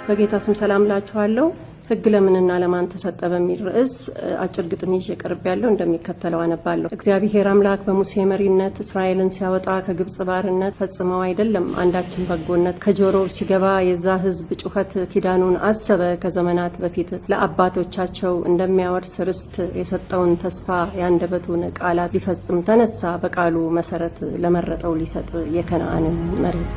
በጌታ ስም ሰላም ላችኋለሁ። ሕግ ለምንና ለማን ተሰጠ በሚል ርዕስ አጭር ግጥም ይዤ ቀርብ ያለው እንደሚከተለው አነባለሁ። እግዚአብሔር አምላክ በሙሴ መሪነት እስራኤልን ሲያወጣ ከግብጽ ባርነት ፈጽመው አይደለም አንዳችን በጎነት ከጆሮው ሲገባ የዛ ሕዝብ ጩኸት ኪዳኑን አሰበ ከዘመናት በፊት ለአባቶቻቸው እንደሚያወርስ ርስት የሰጠውን ተስፋ ያንደበቱን ቃላት ሊፈጽም ተነሳ በቃሉ መሰረት ለመረጠው ሊሰጥ የከነዓንን መሬት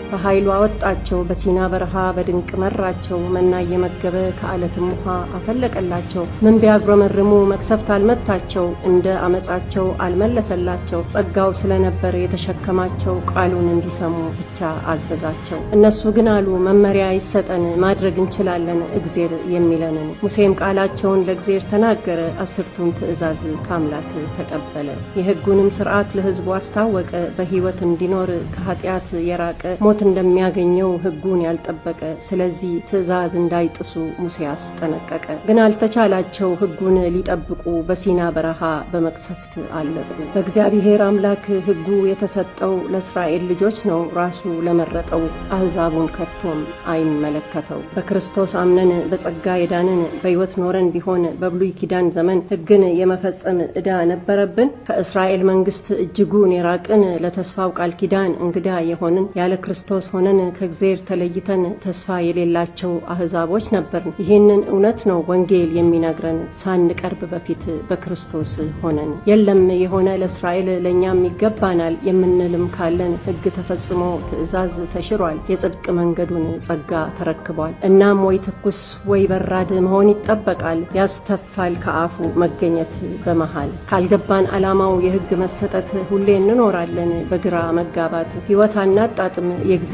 በኃይሉ አወጣቸው በሲና በረሃ በድንቅ መራቸው መና እየመገበ ከዓለትም ውሃ አፈለቀላቸው ምን ቢያጉረመርሙ መቅሰፍት አልመታቸው እንደ አመጻቸው አልመለሰላቸው ጸጋው ስለነበር የተሸከማቸው ቃሉን እንዲሰሙ ብቻ አዘዛቸው። እነሱ ግን አሉ መመሪያ ይሰጠን ማድረግ እንችላለን እግዜር የሚለንን። ሙሴም ቃላቸውን ለእግዜር ተናገረ አስርቱን ትእዛዝ ከአምላክ ተቀበለ። የሕጉንም ሥርዓት ለሕዝቡ አስታወቀ በሕይወት እንዲኖር ከኃጢአት የራቀ ሞት እንደሚያገኘው ሕጉን ያልጠበቀ። ስለዚህ ትእዛዝ እንዳይጥሱ ሙሴ አስጠነቀቀ። ግን አልተቻላቸው ሕጉን ሊጠብቁ በሲና በረሃ በመቅሰፍት አለቁ። በእግዚአብሔር አምላክ ሕጉ የተሰጠው ለእስራኤል ልጆች ነው ራሱ ለመረጠው አሕዛቡን ከቶም አይመለከተው። በክርስቶስ አምነን በጸጋ የዳንን በሕይወት ኖረን ቢሆን በብሉይ ኪዳን ዘመን ሕግን የመፈጸም ዕዳ ነበረብን። ከእስራኤል መንግስት እጅጉን የራቅን ለተስፋው ቃል ኪዳን እንግዳ የሆንን ያለ ክርስቶስ ሆነን ከእግዚአብሔር ተለይተን ተስፋ የሌላቸው አሕዛቦች ነበርን። ይህንን እውነት ነው ወንጌል የሚነግረን ሳንቀርብ በፊት በክርስቶስ ሆነን። የለም የሆነ ለእስራኤል ለእኛም ይገባናል የምንልም ካለን ሕግ ተፈጽሞ ትእዛዝ ተሽሯል የጽድቅ መንገዱን ጸጋ ተረክቧል። እናም ወይ ትኩስ ወይ በራድ መሆን ይጠበቃል ያስተፋል ከአፉ መገኘት በመሃል። ካልገባን ዓላማው የሕግ መሰጠት ሁሌ እንኖራለን በግራ መጋባት ሕይወት አናጣጥም የእግዚአብሔርን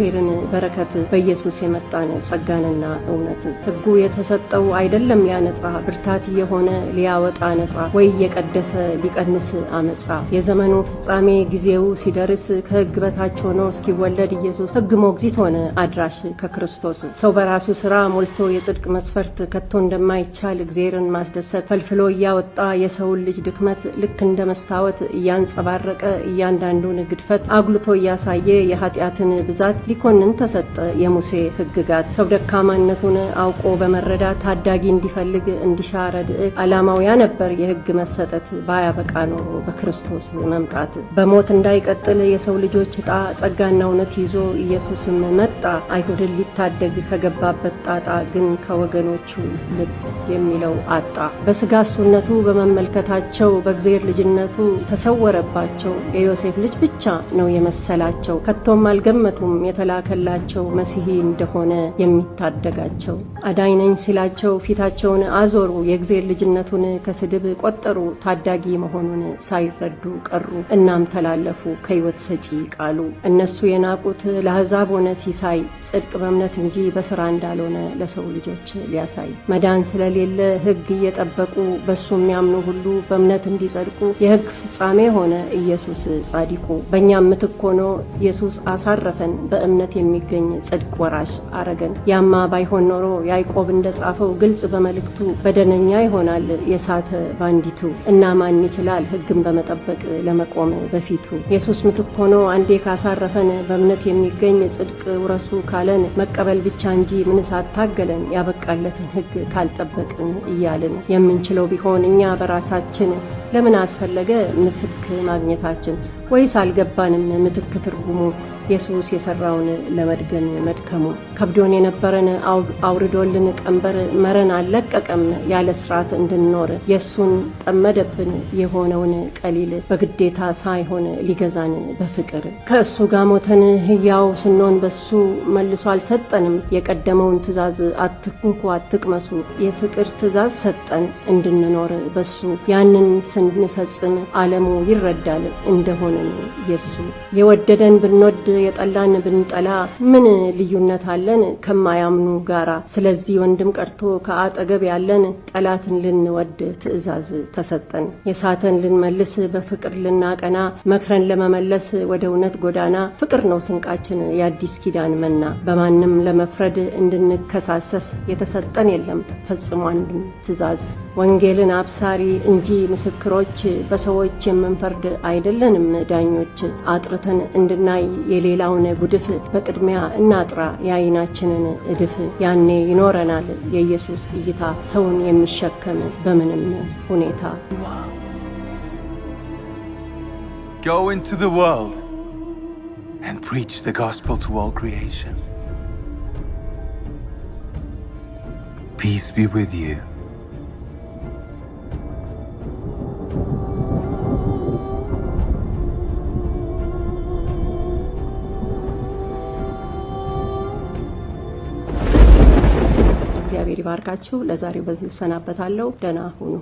በረከት በኢየሱስ የመጣን ጸጋንና እውነት። ሕጉ የተሰጠው አይደለም ያነጻ ብርታት የሆነ ሊያወጣ ነጻ ወይ የቀደሰ ሊቀንስ አመጻ። የዘመኑ ፍጻሜ ጊዜው ሲደርስ ከሕግ በታች ሆኖ እስኪወለድ ኢየሱስ ሕግ ሞግዚት ሆነ አድራሽ ከክርስቶስ። ሰው በራሱ ሥራ ሞልቶ የጽድቅ መስፈርት ከቶ እንደማይቻል እግዚአብሔርን ማስደሰት ፈልፍሎ እያወጣ የሰውን ልጅ ድክመት ልክ እንደ መስታወት እያንጸባረቀ እያንዳንዱን ግድፈት አጉልቶ እያሳየ የኃጢአትን ብዛት ሊኮንን ተሰጠ የሙሴ ሕግጋት። ሰው ደካማነቱን አውቆ በመረዳት ታዳጊ እንዲፈልግ እንዲሻ ረድእ ዓላማው ያ ነበር የሕግ መሰጠት ባያበቃ ኖሮ በክርስቶስ መምጣት። በሞት እንዳይቀጥል የሰው ልጆች ዕጣ ጸጋና እውነት ይዞ ኢየሱስም መጣ አይሁድን ሊታደግ ከገባበት ጣጣ ግን ከወገኖቹ ልብ የሚለው አጣ። በሥጋ እሱነቱ በመመልከታቸው በእግዚአብሔር ልጅነቱ ተሰወረባቸው። የዮሴፍ ልጅ ብቻ ነው የመሰላቸው ከቶም አልገመቱም የተላከላቸው መሲህ እንደሆነ የሚታደጋቸው። አዳኝ ነኝ ሲላቸው ፊታቸውን አዞሩ የእግዚአብሔር ልጅነቱን ከስድብ ቆጠሩ ታዳጊ መሆኑን ሳይረዱ ቀሩ። እናም ተላለፉ ከሕይወት ሰጪ ቃሉ። እነሱ የናቁት ለአሕዛብ ሆነ ሲሳይ ጽድቅ በእምነት እንጂ በሥራ እንዳልሆነ ለሰው ልጆች ሊያሳይ። መዳን ስለሌለ ሕግ እየጠበቁ በሱ የሚያምኑ ሁሉ በእምነት እንዲጸድቁ የሕግ ፍጻሜ ሆነ ኢየሱስ ጻዲቁ። በእኛም ምትክ ሆኖ ኢየሱስ አሳረፈን በእምነት የሚገኝ ጽድቅ ወራሽ አረገን። ያማ ባይሆን ኖሮ ያዕቆብ እንደጻፈው ግልጽ በመልእክቱ በደነኛ ይሆናል የሳተ ባንዲቱ። እና ማን ይችላል ሕግን በመጠበቅ ለመቆም በፊቱ? ኢየሱስ ምትክ ሆኖ አንዴ ካሳረፈን በእምነት የሚገኝ ጽድቅ ውረሱ ካለን መቀበል ብቻ እንጂ ምንስ አታገለን ያበቃለትን ሕግ ካልጠበቅን እያልን። የምንችለው ቢሆን እኛ በራሳችን ለምን አስፈለገ ምትክ ማግኘታችን? ወይስ አልገባንም ምትክ ትርጉሙ ኢየሱስ የሰራውን ለመድገም መድከሙ? ከብዶን የነበረን አውርዶልን ቀንበር መረን አለቀቀም ያለ ስርዓት እንድንኖር የሱን ጠመደብን የሆነውን ቀሊል በግዴታ ሳይሆን ሊገዛን በፍቅር። ከእሱ ጋር ሞተን ሕያው ስንሆን በሱ መልሶ አልሰጠንም የቀደመውን ትእዛዝ አትንኩ አትቅመሱ የፍቅር ትእዛዝ ሰጠን እንድንኖር በሱ። ያንን ስንፈጽም ዓለሙ ይረዳል እንደሆነን የሱ። የወደደን ብንወድ የጠላን ብንጠላ ምን ልዩነት አለን ከማያምኑ ጋራ? ስለዚህ ወንድም ቀርቶ ከአጠገብ ያለን ጠላትን ልንወድ ትእዛዝ ተሰጠን። የሳተን ልንመልስ በፍቅር ልናቀና መክረን ለመመለስ ወደ እውነት ጎዳና። ፍቅር ነው ስንቃችን የአዲስ ኪዳን መና። በማንም ለመፍረድ እንድንከሳሰስ የተሰጠን የለም ፈጽሞ አንድም ትእዛዝ። ወንጌልን አብሳሪ እንጂ ምስክሮች በሰዎች የምንፈርድ አይደለንም ዳኞች። አጥርተን እንድናይ የሌላውን ጉድፍ በቅድሚያ እናጥራ የዓይናችንን እድፍ። ያኔ ይኖረናል የኢየሱስ እይታ ሰውን የሚሸከም በምንም ሁኔታ። Go into the world and preach the gospel to all creation. Peace be with you. እግዚአብሔር ይባርካችሁ። ለዛሬው በዚህ ሰናበታለሁ። ደህና ሁኑ።